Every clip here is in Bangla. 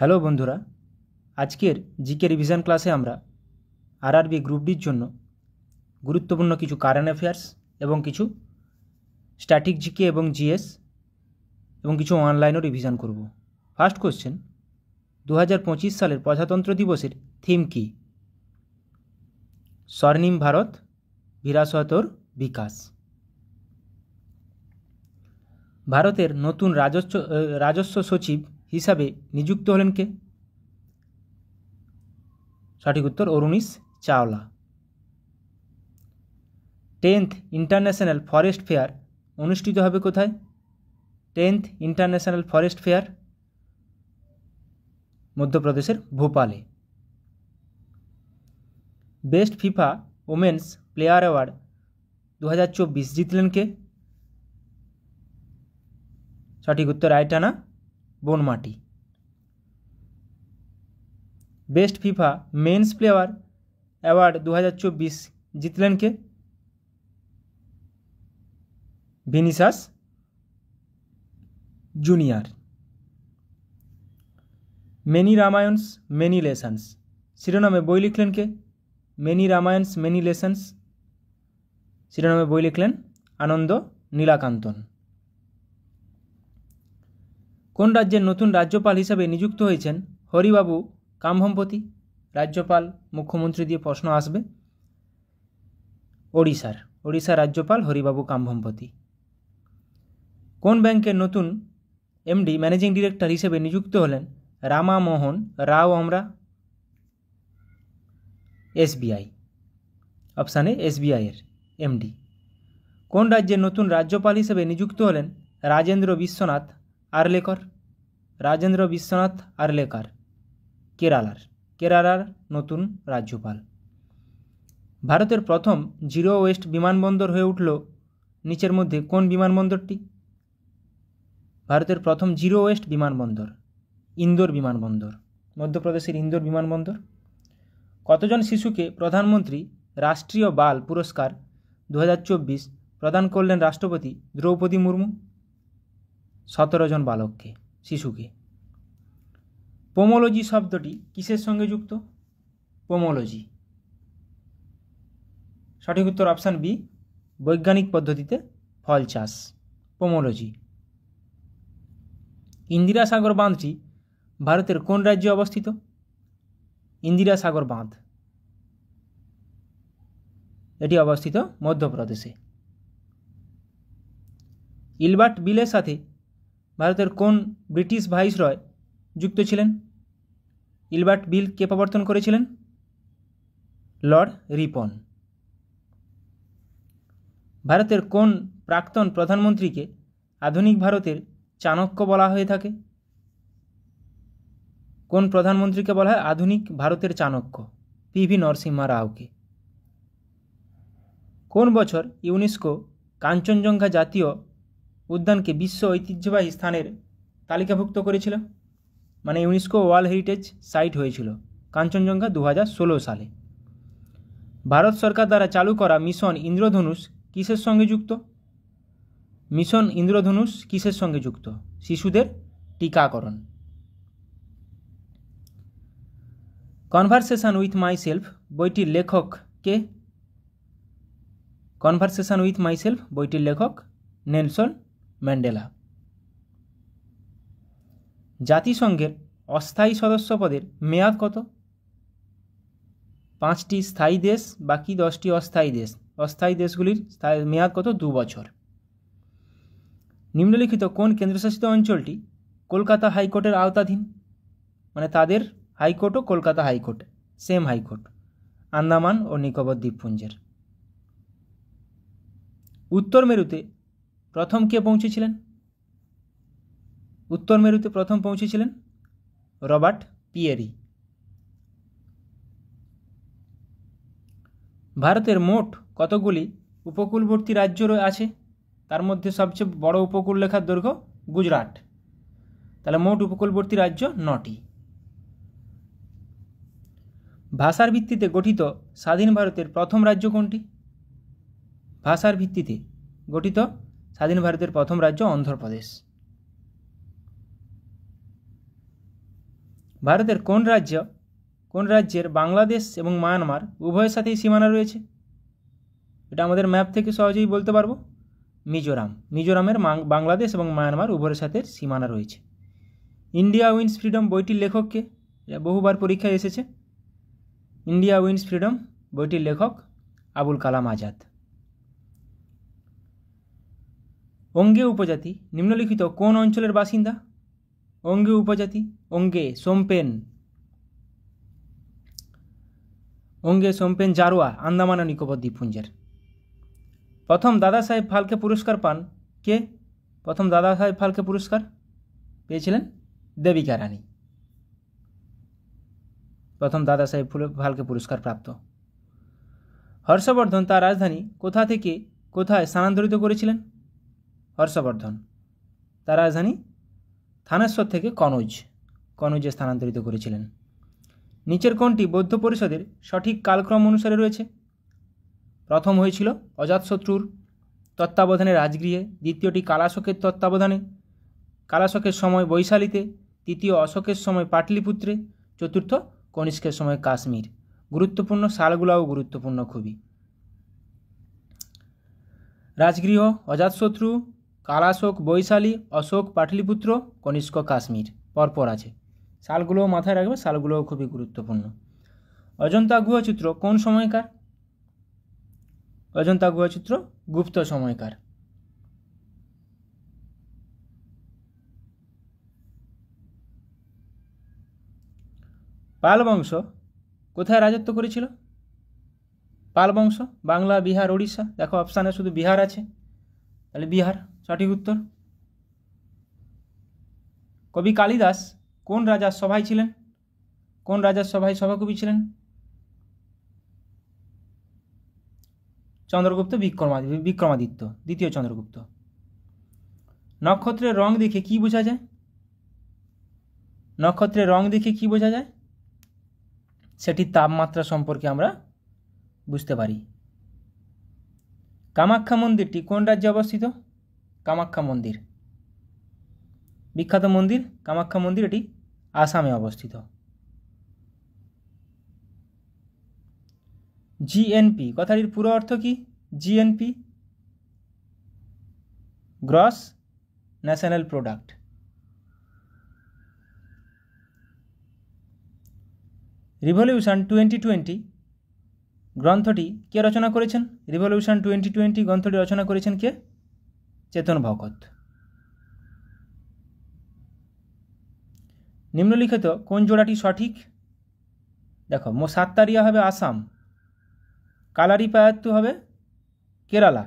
হ্যালো বন্ধুরা, আজকের জিকে রিভিশন ক্লাসে আমরা আরআরবি গ্রুপ ডির জন্য গুরুত্বপূর্ণ কিছু কারেন্ট অ্যাফেয়ার্স এবং কিছু স্ট্যাটিক জিকে এবং জিএস এবং কিছু অনলাইনও রিভিশন করব। ফার্স্ট কোশ্চেন, 2025 সালের প্রজাতন্ত্র দিবসের থিম কি? স্বর্ণিম ভারত, বিরাসতর বিকাশ। ভারতের নতুন রাজস্ব সচিব হিসাবে নিযুক্ত হলেন কে? সঠিক উত্তর Arunish Chawla. 10th international forest fair অনুষ্ঠিত হবে কোথায়? 10th ইন্টারন্যাশনাল ফরেস্ট ফেয়ার মধ্যপ্রদেশের ভোপালে। Best FIFA women's player award 2024 জিতলেন কে? সঠিক উত্তর Aitana Bonmati. Best FIFA men's player award 2024 জিতলেন কে? Vinicius Junior. Many Ramayanas many lessons শিরোনামে বই লিখলেন কে? মেনি রামায়ণস মেনি লেসন্স শিরোনামে বই লিখলেন আনন্দ নীলাকান্তন। কোন রাজ্যের নতুন রাজ্যপাল হিসাবে নিযুক্ত হয়েছেন হরিবাবু কামভম্পতি? রাজ্যপাল মুখ্যমন্ত্রী দিয়ে প্রশ্ন আসবে। ওড়িশার রাজ্যপাল হরিবাবু কামভম্পতি। কোন ব্যাংকের নতুন এমডি ম্যানেজিং ডিরেক্টর হিসেবে নিযুক্ত হলেন রামা মোহন রাও আমরা? এসবিআই। অপশানে এসবিআই এর এমডি। কোন রাজ্যের নতুন রাজ্যপাল হিসেবে নিযুক্ত হলেন রাজেন্দ্র বিশ্বনাথ আর্লেকর? রাজেন্দ্র বিশ্বনাথ আর্লেকর কেরালার নতুন রাজ্যপাল। ভারতের প্রথম জিরো ওয়েস্ট বিমানবন্দর হয়ে উঠল নিচের মধ্যে কোন বিমানবন্দরটি? ভারতের প্রথম জিরো ওয়েস্ট বিমানবন্দর ইন্দোর বিমানবন্দর, মধ্যপ্রদেশের ইন্দোর বিমানবন্দর। কতজন শিশুকে প্রধানমন্ত্রী রাষ্ট্রীয় বাল পুরস্কার 2024 প্রদান করলেন রাষ্ট্রপতি দ্রৌপদী মুর্মু? 17 জন বালককে, শিশুকে। পোমোলজি শব্দটি কিসের সঙ্গে যুক্ত? পোমোলজি। সঠিক উত্তর অপশান বি, বৈজ্ঞানিক পদ্ধতিতে ফল চাষ, পোমোলজি। ইন্দিরা সাগর বাঁধটি ভারতের কোন রাজ্যে অবস্থিত? ইন্দিরা সাগর বাঁধ এটি অবস্থিত মধ্যপ্রদেশে। ইলবার্ট বিলের সাথে ভারতের কোন ব্রিটিশ ভাইসরয় যুক্ত ছিলেন? ইলবার্ট বিল কে প্রবর্তন করেছিলেন? লর্ড রিপন। ভারতের কোন প্রাক্তন প্রধানমন্ত্রীকে আধুনিক ভারতের চাণক্য বলা হয়ে থাকে? কোন প্রধানমন্ত্রীকে বলা হয় আধুনিক ভারতের চাণক্য? পিভি নরসিম্হা রাওকে। কোন বছর ইউনেস্কো কাঞ্চনজঙ্ঘা জাতীয় উদ্যানকে বিশ্ব ঐতিহ্যবাহী স্থানের তালিকাভুক্ত করেছিল? মানে ইউনেস্কো ওয়ার্ল্ড হেরিটেজ সাইট হয়েছিল কাঞ্চনজঙ্ঘা 2016 সালে। ভারত সরকার দ্বারা চালু করা মিশন ইন্দ্রধনুষ কিসের সঙ্গে যুক্ত? মিশন ইন্দ্রধনুষ কিসের সঙ্গে যুক্ত? শিশুদের টিকাকরণ। কনভারসেশন উইথ মাইসেলফ বইটির লেখক কে? কনভারসেশন উইথ মাইসেলফ বইটির লেখক নেলসন ম্যান্ডেলা। জাতিসংঘের অস্থায়ী সদস্য পদের মেয়াদ কত? 5টি স্থায়ী দেশ, বাকি 10টি অস্থায়ী দেশ। অস্থায়ী দেশগুলির মেয়াদ কত? 2 বছর। নিম্নলিখিত কোন কেন্দ্রশাসিত অঞ্চলটি কলকাতা হাইকোর্টের আওতাধীন? মানে তাদের হাইকোর্টও Kolkata high court, same high court. Andaman ও নিকোবর দ্বীপপুঞ্জের। উত্তর মেরুতে প্রথম কে পৌঁছেছিলেন? উত্তর মেরুতে প্রথম পৌঁছেছিলেন রবার্ট পিয়েরি। ভারতের মোট কতগুলি উপকূলবর্তী রাজ্য আছে? তার মধ্যে সবচেয়ে বড় উপকূল রেখার দৈর্ঘ্য গুজরাট। তাহলে মোট উপকূলবর্তী রাজ্য 9টি। ভাষার ভিত্তিতে গঠিত স্বাধীন ভারতের প্রথম রাজ্য কোনটি? ভাষার ভিত্তিতে গঠিত স্বাধীন ভারতের প্রথম রাজ্য অন্ধ্রপ্রদেশ। ভারতের কোন রাজ্যের বাংলাদেশ এবং মায়ানমার উভয়ের সাথেই সীমানা রয়েছে? এটা আমাদের ম্যাপ থেকে সহজেই বলতে পারবো। মিজোরামের বাংলাদেশ এবং মায়ানমার উভয়ের সাথে সীমানা রয়েছে। ইন্ডিয়া উইন্স ফ্রিডম বইটির লেখককে? বহুবার পরীক্ষায় এসেছে। ইন্ডিয়া উইন্স ফ্রিডম বইটির লেখক আবুল কালাম আজাদ। ওঙ্গে উপজাতি নিম্নলিখিত কোন অঞ্চলের বাসিন্দা? ওঙ্গে উপজাতি, ওঙ্গে সোমপেন জারোয়া আন্দামান ও নিকোবর দ্বীপপুঞ্জের। প্রথম দাদা সাহেব ফালকে পুরস্কার পান কে? প্রথম দাদা সাহেব ফালকে পুরস্কার পেয়েছিলেন দেবিকা রানী। প্রথম দাদা সাহেব ফালকে পুরস্কার প্রাপ্ত। হর্ষবর্ধন তার রাজধানী কোথা থেকে কোথায় স্থানান্তরিত করেছিলেন? হর্ষবর্ধন তার রাজধানী থানেশ্বর থেকে কনৌজে স্থানান্তরিত করেছিলেন। নিচের কোনটি বৌদ্ধ পরিষদের সঠিক কালক্রম অনুসারে রয়েছে? প্রথম হয়েছিল অজাতশত্রুর তত্ত্বাবধানে রাজগৃহে, দ্বিতীয়টি কালাশোকের তত্ত্বাবধানে, কালাশোকের সময় বৈশালীতে, তৃতীয় অশোকের সময় পাটলিপুত্রে, চতুর্থ কনিষ্কের সময় কাশ্মীর। গুরুত্বপূর্ণ সালগুলাও গুরুত্বপূর্ণ খুবই। রাজগৃহ, অজাতশত্রু, কালাশোক, বৈশালী, অশোক, পাটলিপুত্র, কনিষ্ক, কাশ্মীর পরপর আছে। সালগুলোও মাথায় রাখবে, সালগুলোও খুবই গুরুত্বপূর্ণ। অজন্তা গুহচিত্র কোন সময়কার? অজন্তা গুহচিত্র গুপ্ত সময়কার। পাল বংশ কোথায় রাজত্ব করেছিল? পাল বংশ বাংলা, বিহার, ওড়িশা। দেখো অপশানে শুধু বিহার আছে, তাহলে বিহার সঠিক উত্তর। কবি কালিদাস কোন রাজার সভায় ছিলেন? কোন রাজার সভায় সভাকবি ছিলেন? চন্দ্রগুপ্ত বিক্রমাদিত্য, দ্বিতীয় চন্দ্রগুপ্ত। নক্ষত্রের রং দেখে কি বোঝা যায়? নক্ষত্রের রং দেখে কি বোঝা যায়? সেটির তাপমাত্রা সম্পর্কে আমরা বুঝতে পারি। কামাখ্যা মন্দিরটি কোন রাজ্যে অবস্থিত? কামাখ্যা মন্দির বিখ্যাত মন্দির কামাখ্যা মন্দির, এটি আসামে অবস্থিত। জিএনপি কথাটির পুরো অর্থ কি? GNP gross national product. Revolution 2020 গ্রন্থটি কে রচনা করেছেন? রিভলিউশন 2020 গ্রন্থটি রচনা করেছেন কে? চেতন ভগত। নিম্নলিখিত কোন জোড়াটি সঠিক? দেখো সাত্তারিয়া হবে আসাম, কালারিপায়াত্তু হবে কেরালা,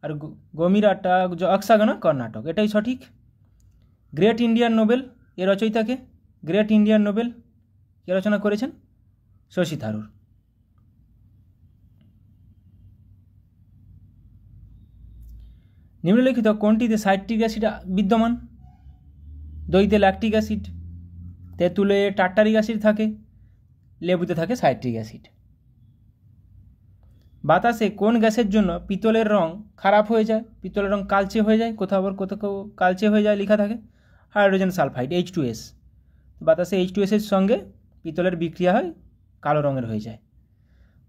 আর গমিরাটা অক্সাগনা কর্ণাটক। এটাই সঠিক। গ্রেট ইন্ডিয়ান নোবেল এর রচয়িতাকে? গ্রেট ইন্ডিয়ান নোবেল কে রচনা করেছেন? শশী থারুর। নিম্নলিখিত কোনটিতে সাইট্রিক অ্যাসিড বিদ্যমান? দইতে ল্যাকটিক অ্যাসিড, তেঁতুলে টার্টারিক অ্যাসিড থাকে, লেবুতে থাকে সাইট্রিক অ্যাসিড। বাতাসে কোন গ্যাসের জন্য পিতলের রং খারাপ হয়ে যায়? পিতলের রং কালচে হয়ে যায়, কোথাও কালচে হয়ে যায় লেখা থাকে। Hydrogen sulphide H2S। বাতাসে H2S এর সঙ্গে পিতলের বিক্রিয়া হয়, কালো রঙের হয়ে যায়।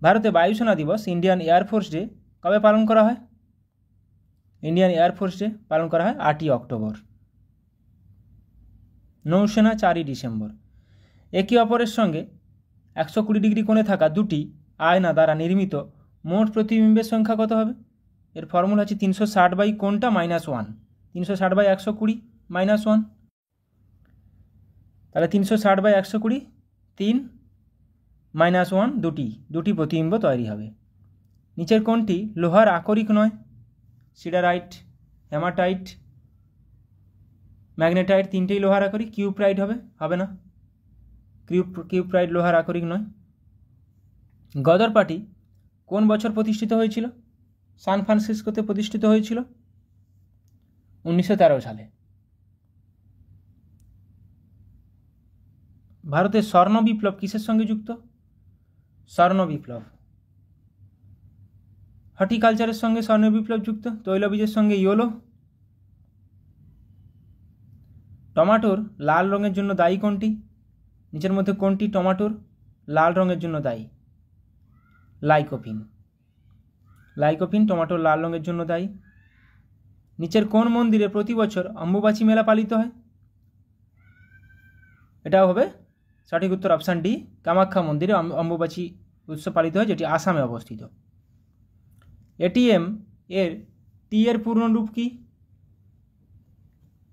ভারতে বায়ুসেনা দিবস ইন্ডিয়ান এয়ারফোর্স ডে কবে পালন করা হয়? ইন্ডিয়ান এয়ারফোর্স ডে পালন করা হয় 8ই অক্টোবর। নৌসেনা 4ই ডিসেম্বর। একে অপরের সঙ্গে 120 ডিগ্রি কোণে থাকা দুটি আয়না দ্বারা নির্মিত মোট প্রতিবিম্বের সংখ্যা কত হবে? এর ফর্মুলা হচ্ছে 360 বাই কোনটা -1, 360 বাই 120 -1। তাহলে 360 বাই 120 3 -1 দুটি প্রতিবিম্ব তৈরি হবে। নিচের কোনটি লোহার আকরিক নয়? সিডারাইট, হেমাটাইট, ম্যাগনেটাইট তিনটেই লোহার আকরিক। কিউপ্রাইট হবে না, কিউপ্রাইট লোহার আকরিক নয়। গদর পার্টি কোন বছর প্রতিষ্ঠিত হয়েছিল? সান ফ্রান্সিসকোতে প্রতিষ্ঠিত হয়েছিল 1913 সালে। ভারতের স্বর্ণ বিপ্লব কিসের সঙ্গে যুক্ত? স্বর্ণ বিপ্লব হর্টিকালচারের সঙ্গে স্বর্ণ বিপ্লব যুক্ত। তৈলবীজের সঙ্গে ইয়োলো। টমাটোর লাল রঙের জন্য দায়ী কোনটি? নিচের মধ্যে কোনটি টমেটোর লাল রঙের জন্য দায়ী? লাইকোপিন। লাইকোপিন টমেটোর লাল রঙের জন্য দায়ী। নিচের কোন মন্দিরে প্রতি বছর অম্বুবাচী মেলা পালিত হয়? এটাও হবে সঠিক উত্তর অপশান ডি, কামাখ্যা মন্দিরে অম্বুবাচী উৎসব পালিত হয়, যেটি আসামে অবস্থিত। এটিএম এর টি এর পূর্ণরূপ কি?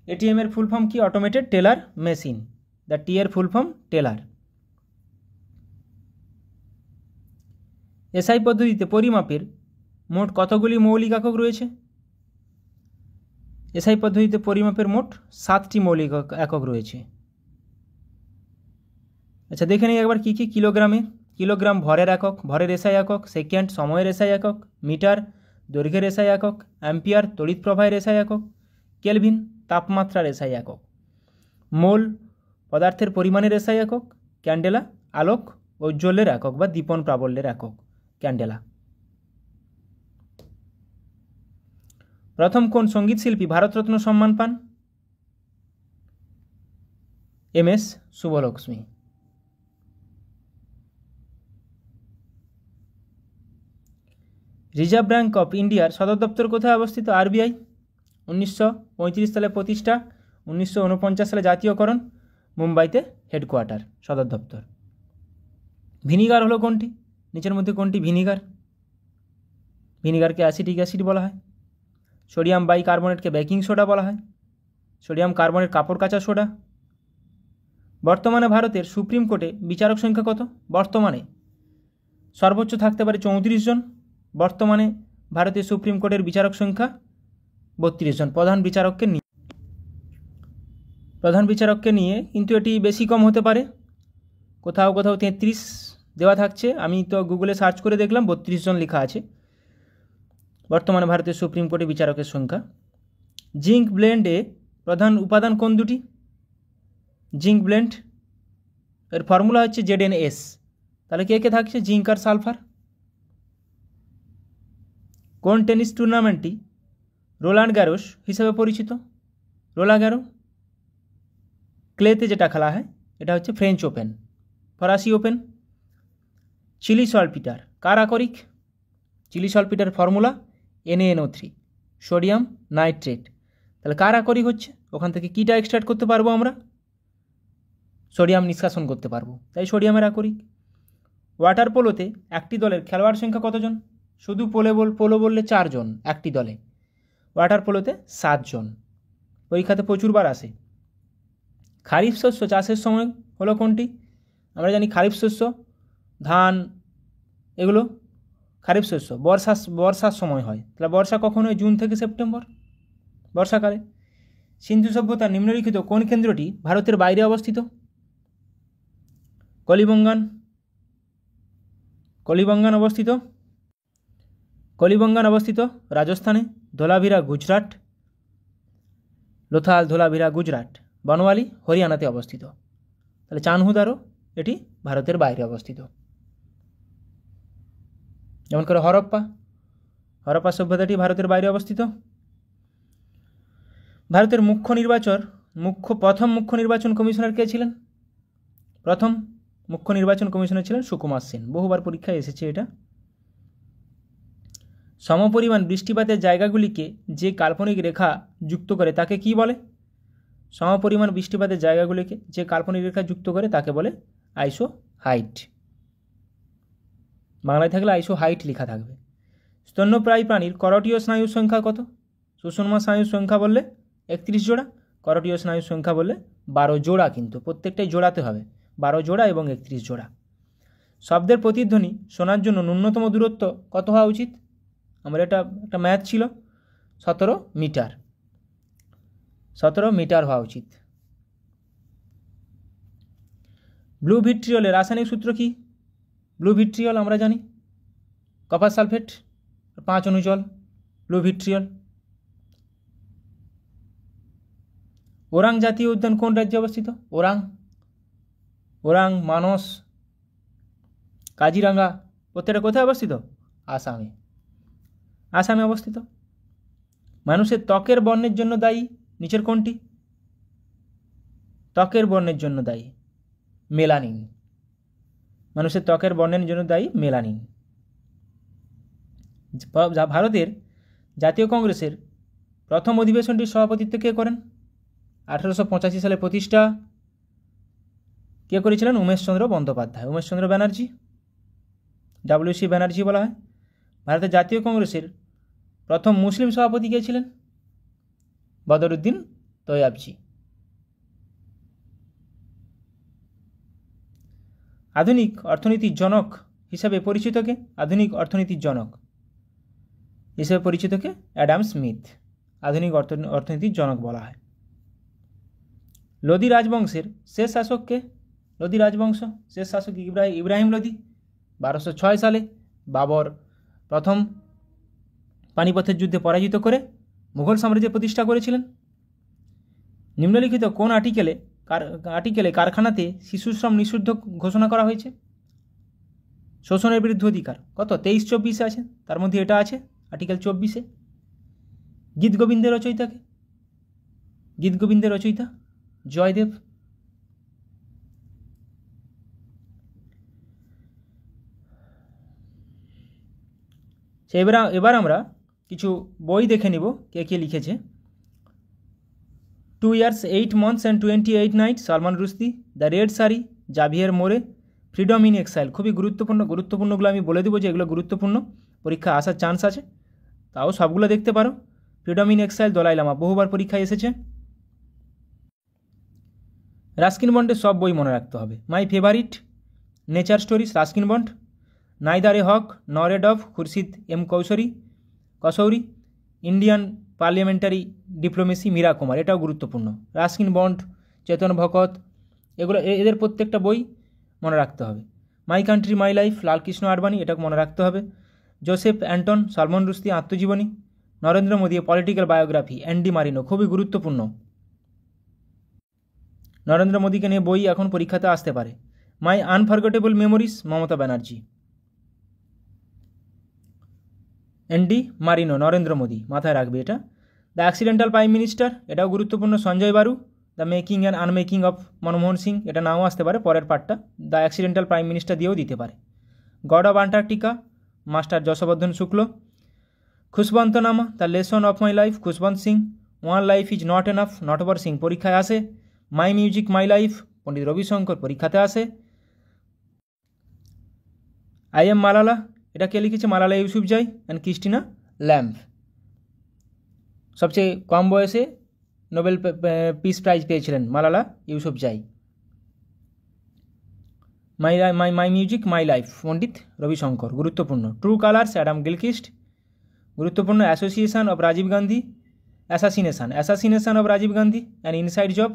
এটিএম এর ফুল ফর্ম কি? Automated teller machine. The T এর ফুল ফর্ম টেলার। এসআই পদ্ধতিতে পরিমাপের মোট কতগুলি মৌলিক একক রয়েছে? এসআই পদ্ধতিতে পরিমাপের মোট 7টি মৌলিক একক রয়েছে। আচ্ছা, দেখে নিই একবার কী কী। কিলোগ্রাম ভরের একক, ভরের এসআই একক। সেকেন্ড সময়ের এসআই একক। মিটার দৈর্ঘ্যের এসআই একক। অ্যাম্পিয়ার তড়িৎ প্রবাহের এসআই একক। কেলভিন তাপমাত্রার এসআই একক। মোল পদার্থের পরিমাণের এসআই একক। ক্যান্ডেলা আলোক ঔজ্জ্বল্যের একক বা দীপন প্রাবল্যের একক ক্যান্ডেলা। প্রথম কোন সঙ্গীত শিল্পী ভারতরত্ন সম্মান পান? MS Subbulakshmi. Reserve bank of ইন্ডিয়ার সদর দপ্তর কোথায় অবস্থিত? আরবিআই। 1935 সালে প্রতিষ্ঠা, 1949 সালে জাতীয়করণ, মুম্বাইতে হেডকোয়ার্টার, সদর দপ্তর। ভিনিগার হলো কোনটি? নিচের মধ্যে কোনটি ভিনিগার? ভিনিগারকে অ্যাসিটিক অ্যাসিড বলা হয়। সোডিয়াম বাইকার্বনেটকে বেকিং সোডা বলা হয়। সোডিয়াম কার্বনেট কাপড় কাচা সোডা। বর্তমানে ভারতের সুপ্রিম কোর্টে বিচারক সংখ্যা কত? বর্তমানে সর্বোচ্চ থাকতে পারে 34 জন। বর্তমানে ভারতের সুপ্রিম কোর্টের বিচারক সংখ্যা 32 জন, প্রধান বিচারককে নিয়ে, কিন্তু এটি বেশি কম হতে পারে। কোথাও কোথাও 33 দেওয়া থাকছে, আমি তো গুগলে সার্চ করে দেখলাম 32 জন লেখা আছে বর্তমানে ভারতের সুপ্রিম কোর্টে বিচারকের সংখ্যা। জিঙ্ক ব্লেন্ডে প্রধান উপাদান কোন দুটি? জিঙ্ক ব্লেন্ড এর ফর্মুলা হচ্ছে ZnS। তাহলে কে কে থাকছে? জিঙ্ক আর সালফার। কোন টেনিস টুর্নামেন্টটি রোলান্ড গ্যারোস হিসেবে পরিচিত? রোলা গ্যারো। ক্লেতে যেটা খেলা হয় এটা হচ্ছে ফ্রেঞ্চ ওপেন, ফরাসি ওপেন। চিলি সলপিটার কার আকরিক? Chile saltpetre formula NaNO3, sodium nitrate. তাহলে কার আকরিক হচ্ছে? ওখান থেকে কীটা এক্সট্রাক্ট করতে পারবো আমরা? সোডিয়াম নিষ্কাশন করতে পারবো, তাই সোডিয়ামের আকরিক। ওয়াটার পোলোতে একটি দলের খেলোয়াড় সংখ্যা কতজন? শুধু পোলো বললে 4 জন একটি দলে, ওয়াটার পোলোতে 7 জন। পরীক্ষাতে প্রচুরবার আসে। খারিফ শস্য চাষের সময় হলো কোনটি? আমরা জানি খারিফ শস্য ধান, এগুলো খারিফ শস্য বর্ষার সময় হয়। তাহলে বর্ষা কখন হয়? জুন থেকে সেপ্টেম্বর, বর্ষাকালে। সিন্ধু সভ্যতার নিম্নলিখিত কোন কেন্দ্রটি ভারতের বাইরে অবস্থিত? কলিবঙ্গান অবস্থিত রাজস্থানে। ধোলাভিরা গুজরাট, লোথাল ধোলাভিরা গুজরাট। বনওয়ালি হরিয়ানাতে অবস্থিত। তাহলে চানহুদারও এটি ভারতের বাইরে অবস্থিত। যেমন করে হরপ্পা সভ্যতাটি ভারতের বাইরে অবস্থিত। ভারতের প্রথম মুখ্য নির্বাচন কমিশনার কে ছিলেন? প্রথম মুখ্য নির্বাচন কমিশনার ছিলেন সুকুমার সেন। বহুবার পরীক্ষায় এসেছে এটা। সমপরিমাণ বৃষ্টিপাতের জায়গাগুলিকে যে কাল্পনিক রেখা যুক্ত করে তাকে কি বলে? সমপরিমাণ বৃষ্টিপাতের জায়গাগুলিকে যে কাল্পনিক রেখা যুক্ত করে তাকে বলে আইসোহাইট। বাংলায় থাকলে আইসোহাইট লেখা থাকবে। স্তন্যপ্রায়ী প্রাণীর করটীয় স্নায়ুর সংখ্যা কত? সুষুম্না স্নায়ুর সংখ্যা বললে 31 জোড়া, করটীয় স্নায়ুর সংখ্যা বললে 12 জোড়া, কিন্তু প্রত্যেকটাই জোড়াতে হবে, 12 জোড়া এবং 31 জোড়া। শব্দের প্রতিধ্বনি শোনার জন্য ন্যূনতম দূরত্ব কত হওয়া উচিত? আমরা একটা ম্যাথ ছিল, 17 মিটার। 17 মিটার হওয়া উচিত। ব্লু ভিট্রিয়লের রাসায়নিক সূত্র কি? ব্লু ভিট্রিয়ল আমরা জানি কপার সালফেট, 5 অণু জল, ব্লু ভিট্রিয়ল। ওরাং জাতীয় উদ্যান কোন রাজ্যে অবস্থিত? ওরাং, মানস, কাজিরাঙ্গা প্রত্যেকটা কোথায় অবস্থিত? আসামে অবস্থিত। মানুষের ত্বকের বর্ণের জন্য দায়ী নিচের কোনটি? ত্বকের বর্ণের জন্য দায়ী মেলানিন। মানুষের ত্বকের বর্ণের জন্য দায়ী মেলানিন। ভারতের জাতীয় কংগ্রেসের প্রথম অধিবেশনটির সভাপতিত্ব কে করেন? 1885 সালে প্রতিষ্ঠা। কে করেছিলেন? উমেশচন্দ্র বন্দ্যোপাধ্যায়। উমেশচন্দ্র ব্যানার্জি, WC ব্যানার্জি বলা হয়। ভারতের জাতীয় কংগ্রেসের প্রথম মুসলিম সভাপতি কে ছিলেন? বদরুদ্দিন তৈয়াবজি। আধুনিক অর্থনীতির জনক হিসাবে পরিচিত কে? আধুনিক অর্থনীতির জনক হিসেবে পরিচিত কে? Adam Smith. আধুনিক অর্থনীতির জনক বলা হয়। লোদি রাজবংশের শেষ শাসক কে? লোদি রাজবংশ শেষ শাসক ইব্রাহিম লোদি। 1206 সালে বাবর প্রথম পানিপথের যুদ্ধে পরাজিত করে মুঘল সাম্রাজ্য প্রতিষ্ঠা করেছিলেন। নিম্নলিখিত কোন আর্টিকেলে কারখানাতে শিশুশ্রম নিষিদ্ধ ঘোষণা করা হয়েছে? শোষণের বিরুদ্ধে অধিকার। কত? 23-24 আছে, তার মধ্যে এটা আছে আর্টিকেল 24-এ। গীতগোবিন্দের রচয়িতাকে? গীতগোবিন্দের রচয়িতা জয়দেব। এবার আমরা কিছু বই দেখে নিব কে কে লিখেছে। 2 years 8 months and 28 nights Salman Rushdie. The red sari Javier মোরে। ফ্রিডম ইন এক্সাইল খুবই গুরুত্বপূর্ণগুলো আমি বলে দেবো যে এগুলো গুরুত্বপূর্ণ, পরীক্ষা আসার চান্স আছে, তাও সবগুলো দেখতে পারো। Freedom in exile Dalai Lama বহুবার পরীক্ষায় এসেছে। রাস্কিন বন্ডের সব বই মনে রাখতে হবে। My favourite, nature stories Ruskin Bond. Neither a hawk nor a dove Khurshid M Kasuri. Indian parliamentary diplomacy Meira Kumar, এটাও গুরুত্বপূর্ণ। রাস্কিন বন্ড, চেতন ভকত, এদের প্রত্যেকটা বই মনে রাখতে হবে। My country my life Lalkrishna Advani, এটাকে মনে রাখতে হবে। জোসেফ অ্যান্টন সালমান রুশদি আত্মজীবনী। Narendra Modi political biography Andy Marino, খুবই গুরুত্বপূর্ণ। নরেন্দ্র মোদীকে নিয়ে বই এখন পরীক্ষাতে আসতে পারে। My unforgettable memories Mamata Banerjee. Andy Marino Narendra Modi, মাথায় রাখবে এটা। দ্য অ্যাক্সিডেন্টাল প্রাইম মিনিস্টার, এটাও গুরুত্বপূর্ণ Sanjaya Baru. The making and unmaking of Manmohan Singh, এটা নাও আসতে পারে, পরের পার্টটা দ্য অ্যাক্সিডেন্টাল প্রাইম মিনিস্টার দিয়েও দিতে পারে। God of Antarctica master Yashvardhan Shukla. Khushwantnama the lesson of my life Khushwant Singh. One life is not enough Natwar Singh, পরীক্ষায় আসে। My music my life Pandit Ravishankar, পরীক্ষাতে আসে। আই এম মালালা, এটা কে লিখেছে? Malala Yousafzai and Christina Lamb. সবচেয়ে কম বয়সে নোবেল পিস প্রাইজ পেয়েছিলেন Malala Yousafzai. My music my life Pandit Ravishankar, গুরুত্বপূর্ণ। ট্রু কালার্স অ্যাডাম গিলক্রিস্ট, গুরুত্বপূর্ণ। Association of Rajiv Gandhi assassination of Rajiv Gandhi and inside job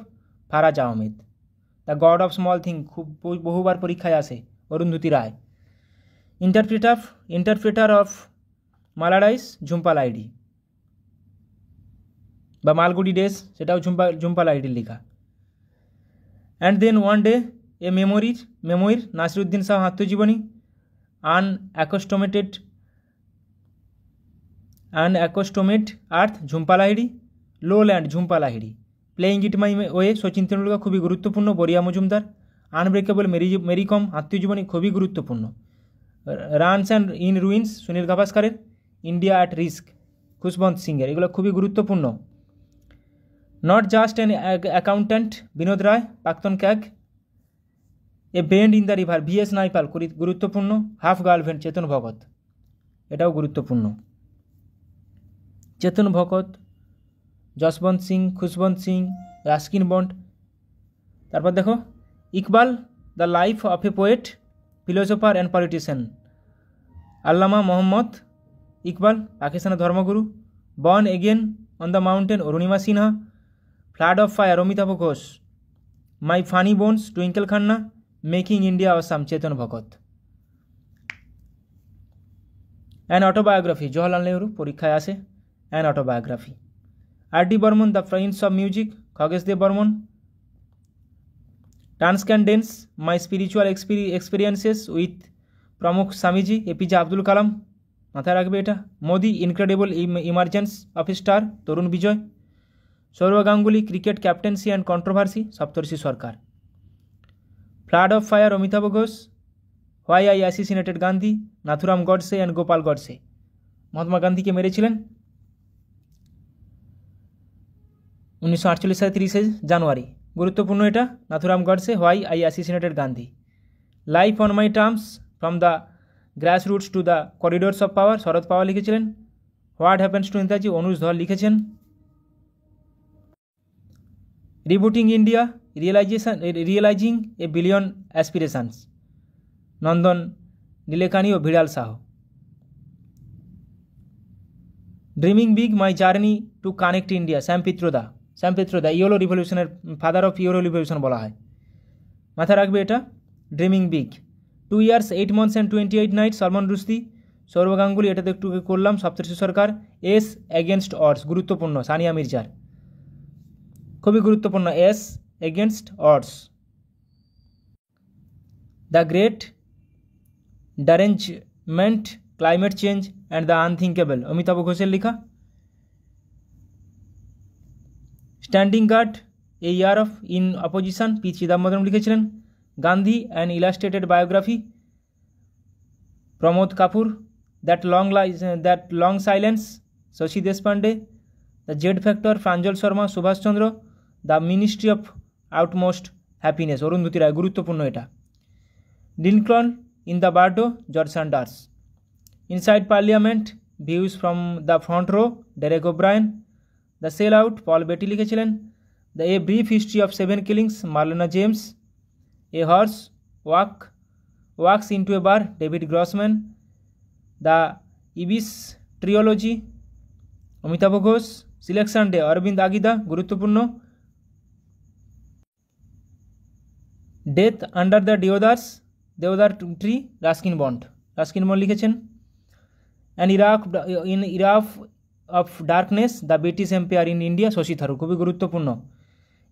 Faraz Ahmed. The god of small thing খুব বহুবার পরীক্ষায় আসে, Arundhati Roy. Interpreter of maladies Jhumpa Lahiri বা মালগুড়ি ডেস, সেটাও ঝুম্পা লাহিড়ীর লেখা। And then one day a memoir Naseeruddin Shah আত্মজীবনী। Unaccustomed earth Jhumpa Lahiri. Lowland Jhumpa Lahiri. Playing it my way Sachin Tendulkar, খুবই গুরুত্বপূর্ণ, বরিয়া মজুমদার। আনব্রেকেবল মেরিকম আত্মজীবনী, খুবই গুরুত্বপূর্ণ। Runs and in ruins Sunil গাভাস্কারের। India at risk Khushwant সিংয়ের, এগুলো খুবই গুরুত্বপূর্ণ। Not just an accountant Vinod Rai, প্রাক্তন CAG. A bend in the river VS Naipaul, গুরুত্বপূর্ণ। হাফ গার্লফ্রেন্ড চেতন ভগত, এটাও গুরুত্বপূর্ণ। Chetan Bhagat, Yashwant Singh, Khushwant Singh, Ruskin Bond. তারপর দেখো Iqbal the life of a poet philosopher and politician. Allama Mohammad Iqbal, পাকিস্তানের ধর্মগুরু। Born again on the mountain Arunima Sinha. Flood of fire Amitav Ghosh. My funny bones twinkle Khanna. Making India awesome Chetan Bhagat. An autobiography Jawaharlal Nehru, পরীক্ষায় আসে an autobiography. R.D. Burman the prince of music Khagesh Dev Burman. Transcendence my spiritual experiences with Pramukh Swamiji APJ Abdul Kalam, মাথায় রাখবে এটা। Modi incredible emergence of star Tarun Vijay. Sourav Ganguly cricket captaincy and controversy Saptarshi Sarkar. Flood of fire Amitav Ghosh, why I assassinated Gandhi, Nathuram Godse and Gopal Godse. Mahatma Gandhi के मेरेছিলেন 1948 साल 30 জানুয়ারি। গুরুত্বপূর্ণ এটা, Nathuram Godse, why I assassinated Gandhi. Life on my terms, from the grass roots to the corridors of power, Sharad Pawar লিখেছিলেন। What happens to Netaji, Anuj Dhar লিখেছেন। Rebooting India, realising a billion aspirations, Nandan Nilekani ও Viral Shah. Dreaming big, my journey to connect India, Sam Pitroda yellow রিভলিউশনের ফাদার অফ ইয়েলো রিভলিউশন বলা হয়। মাথায় রাখবে এটা, dreaming big. 2 years 8 months and 28 nights, Salman Rushdie. Sourav Ganguly, এটা তো একটু করলাম, Saptarshi Sarkar. Ace against odds, গুরুত্বপূর্ণ, সানিয়া মির্জার, খুবই গুরুত্বপূর্ণ, ace against odds. The great derangement, climate change and the unthinkable, Amitav ঘোষের লেখা। Standing guard, a year of in opposition, P Chidambaram লিখেছিলেন। Gandhi an illustrated biography, Pramod Kapoor. That long silence, Shashi Deshpande. The Z factor, Pranjal Sharma, Subhash Chandra. The ministry of utmost happiness, Arundhati Roy, গুরুত্বপূর্ণ এটা। Lincoln in the bardo, George Saunders. Inside parliament, views from the front row, Derek O'Brien. The sellout, Paul Beatty লিখেছিলেন। The a brief history of 7 killings, Marlon James. A horse walks into a bar, David Grossman. The ibis trilogy, Amitav Ghosh. Selection day, Aravind আগিদা, গুরুত্বপূর্ণ। Death under the deodar tree, Ruskin Bond লিখেছেন। An era of darkness, the British empire in India, Shashi Tharoor, খুবই গুরুত্বপূর্ণ।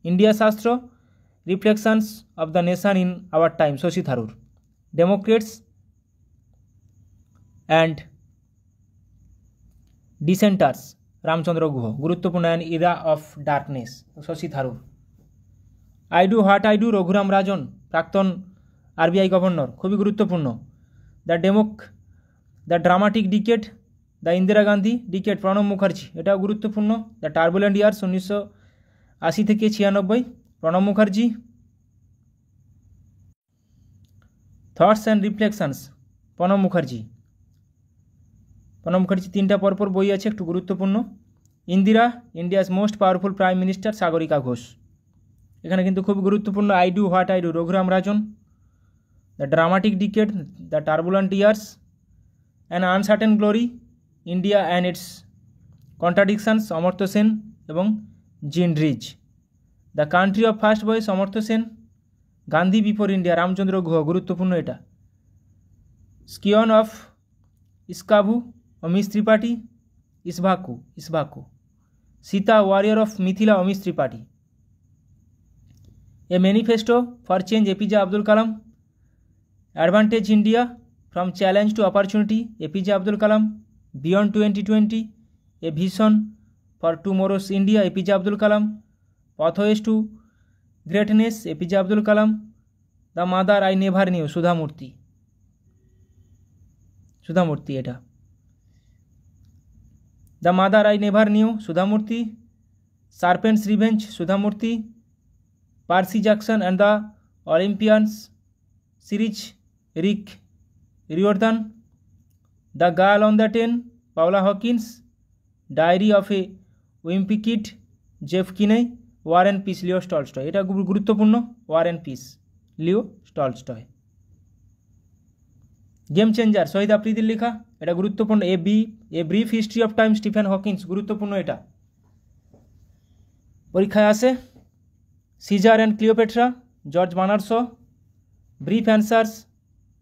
India Shastra, reflections of the nation in our time, Shashi Tharoor. Democrats and dissenters, Ramachandra Guha, গুরুত্বপূর্ণ। An era of darkness, Shashi Tharoor. I do what I do, Raghuram Rajan, প্রাক্তন আরবিআই গভর্নর, খুবই গুরুত্বপূর্ণ। The dramatic decade, the Indira Gandhi decade, Pranab Mukherjee, এটাও গুরুত্বপূর্ণ। দ্য টার্বুলেন্ট ইয়ার্স, 1980 থেকে 96, Pranab Mukherjee. Thoughts and reflections, Pranab Mukherjee. 3টা পরপর বই আছে, একটু গুরুত্বপূর্ণ। Indira, India's most powerful prime minister, Sagarika Ghose, এখানে কিন্তু খুব গুরুত্বপূর্ণ। I do what I do, Raghuram Rajan. The dramatic decade, the turbulent years, an uncertain glory, India and its contradictions, Amartya Sen এবং Jean Dreze. The country of first boys, Amartya Sen. Gandhi before India, Ramachandra Guha, গুরুত্বপূর্ণ এটা। Scion of Ikshvaku, Amish Tripathi. Ikshvaku. Sita warrior of Mithila, Amish Tripathi. A manifesto for change, APJ Abdul Kalam. Advantage India from challenge to opportunity, APJ Abdul Kalam. Beyond 2020, a vision for tomorrow's India, APJ Abdul Kalam. Pathways to greatness, APJ Abdul Kalam. The mother I never knew, Sudha Murty, এটা। The mother I never knew, Sudha Murty. Serpent's revenge, Sudha Murty. Percy Jackson and the Olympians series, Rick Riordan. The girl on the train, Paula Hawkins. Diary of a wimpy kid, Jeff Kinney. War and peace, Leo Tolstoy, এটা গুরুত্বপূর্ণ। War and peace, Leo Tolstoy. Game changer, Shahid আফ্রিদির লেখা, এটা গুরুত্বপূর্ণ। A brief history of time, Stephen Hawkins, গুরুত্বপূর্ণ এটা, পরীক্ষায় আসে। Caesar and Cleopatra, George Bernard Shaw. Brief answers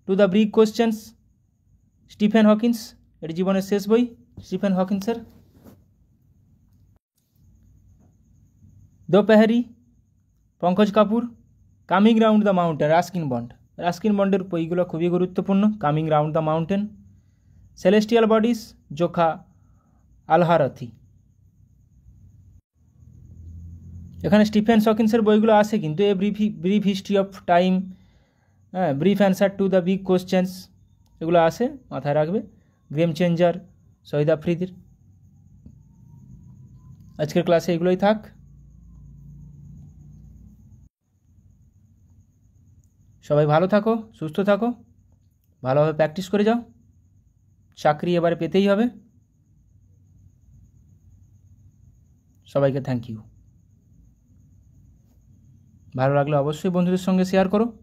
to the big questions, Stephen Hawkins, এটি জীবনের শেষ বই স্টিফেন হকিন্সের। Dopahari, Pankaj Kapur. Coming round the mountain, Ruskin বন্ডের বইগুলো খুবই গুরুত্বপূর্ণ। Coming round the mountain. Celestial bodies, Jokha Alharthi. এখানে স্টিফেন হকিন্সের বইগুলো আছে কিন্তু। A brief history of time, হ্যাঁ, brief answer to the big questions, এগুলো আসে, মাথায় রাখবে। Game changer Shahid আফ্রিদির। আজকের ক্লাসে এগুলোই থাক। সবাই ভালো থাকো, সুস্থ থাকো, ভালোভাবে প্র্যাকটিস করে যাও। চাকরি এবারে পেতেই হবে। সবাইকে থ্যাংক ইউ। ভালো লাগলে অবশ্যই বন্ধুদের সঙ্গে শেয়ার করো।